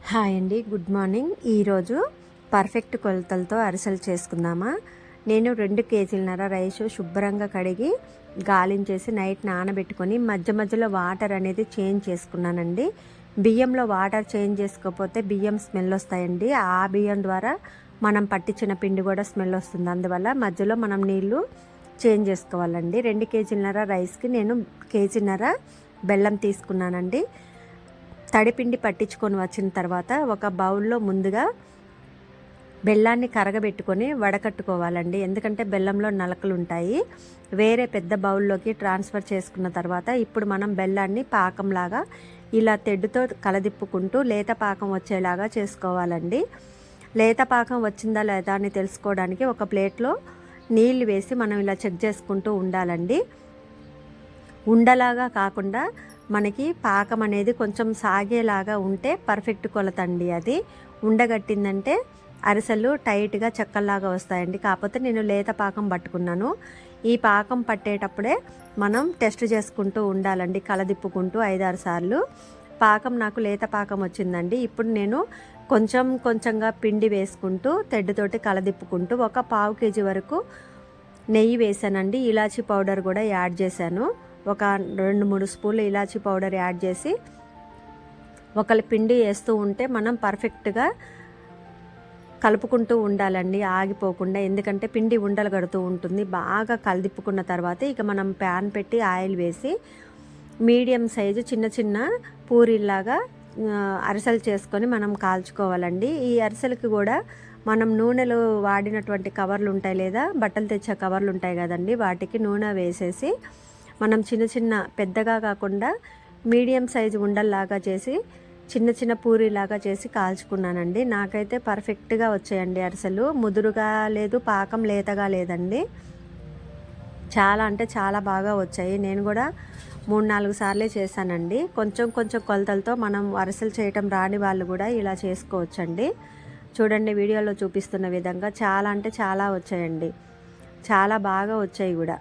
Hi అండి, good morning. ఈరోజు perfect కొలతలతో అరిసెలు చేసుకుందామా. నేను 2 కేజీలన్నర రైస్ శుభ్రంగా కడిగి గాలించేసి నైట్ నానబెట్టుకొని మధ్య మధ్యలో వాటర్ అనేది చేంజ్ చేసుకున్నానండి. బియ్యంలో వాటర్ చేంజ్ చేసుకోకపోతే బియ్యం స్మెల్ వస్తాయండి. ఆ బియ్యం ద్వారా మనం పట్టించిన పిండి కూడా స్మెల్ వస్తుంది. అందువల్ల మధ్యలో మనం నీళ్లు చేంజ్ చేసుకోవాలండి. 2 కేజీలన్నర రైస్కి నేను కేజీన్నర బెల్లం తీసుకున్నానండి. తడిపిండి పట్టించుకొని వచ్చిన తర్వాత ఒక బౌల్లో ముందుగా బెల్లాన్ని కరగబెట్టుకొని వడకట్టుకోవాలండి. ఎందుకంటే బెల్లంలో నలకలు ఉంటాయి. వేరే పెద్ద బౌల్లోకి ట్రాన్స్ఫర్ చేసుకున్న తర్వాత ఇప్పుడు మనం బెల్లాన్ని పాకంలాగా ఇలా తెడ్డుతో కలదిప్పుకుంటూ లేత పాకం వచ్చేలాగా చేసుకోవాలండి. లేత పాకం వచ్చిందా లేదా అని తెలుసుకోవడానికి ఒక ప్లేట్లో నీళ్ళు వేసి మనం ఇలా చెక్ చేసుకుంటూ ఉండాలండి. ఉండలాగా కాకుండా మనకి పాకం అనేది కొంచెం సాగేలాగా ఉంటే పర్ఫెక్ట్ కొలత అండి. అది ఉండగట్టిందంటే అరిసెలు టైట్గా చెక్కల్లాగా వస్తాయండి. కాకపోతే నేను లేత పాకం పట్టుకున్నాను. ఈ పాకం పట్టేటప్పుడే మనం టెస్ట్ చేసుకుంటూ ఉండాలండి, కలదిప్పుకుంటూ 5-6 సార్లు. పాకం నాకు లేత పాకం వచ్చిందండి. ఇప్పుడు నేను కొంచెం కొంచెంగా పిండి వేసుకుంటూ తెడ్డుతోటి కలదిప్పుకుంటూ ఒక 1/2 కేజీ వరకు నెయ్యి వేసానండి. ఇలాచీ పౌడర్ కూడా యాడ్ చేశాను. ఒక 2-3 స్పూన్లు ఇలాచీ పౌడర్ యాడ్ చేసి ఒకళ్ళ పిండి వేస్తూ ఉంటే మనం పర్ఫెక్ట్గా కలుపుకుంటూ ఉండాలండి, ఆగిపోకుండా. ఎందుకంటే పిండి ఉండలు కడుతూ ఉంటుంది. బాగా కలిదిప్పుకున్న తర్వాత ఇక మనం ప్యాన్ పెట్టి ఆయిల్ వేసి మీడియం సైజు చిన్న చిన్న పూరీలాగా అరిసెలు చేసుకొని మనం కాల్చుకోవాలండి. ఈ అరిసెలకి కూడా మనం నూనెలో వాడినటువంటి కవర్లు ఉంటాయి, లేదా బట్టలు తెచ్చే కవర్లు ఉంటాయి కదండి, వాటికి నూనె వేసేసి మనం చిన్న చిన్న పెద్దగా కాకుండా మీడియం సైజు ఉండల్లాగా చేసి చిన్న చిన్న పూరీలాగా చేసి కాల్చుకున్నానండి. నాకైతే పర్ఫెక్ట్గా వచ్చాయండి అరిసెలు. ముదురుగా లేదు, పాకం లేతగా లేదండి. చాలా అంటే చాలా బాగా వచ్చాయి. నేను కూడా 3-4 సార్లే చేశానండి. కొంచెం కొంచెం కొలతలతో మనం అరిసెలు చేయటం రాని వాళ్ళు కూడా ఇలా చేసుకోవచ్చండి. చూడండి, వీడియోలో చూపిస్తున్న విధంగా చాలా అంటే చాలా వచ్చాయండి. చాలా బాగా వచ్చాయి కూడా.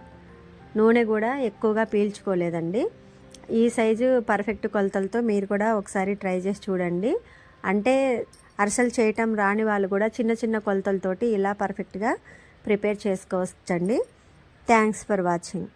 నూనె కూడా ఎక్కువగా పీల్చుకోలేదండి. ఈ సైజు పర్ఫెక్ట్ కొలతలతో మీరు కూడా ఒకసారి ట్రై చేసి చూడండి. అంటే అరిసెలు చేయటం రాని వాళ్ళు కూడా చిన్న చిన్న కొలతలతోటి ఇలా పర్ఫెక్ట్గా ప్రిపేర్ చేసుకోవచ్చండి. Thanks for watching.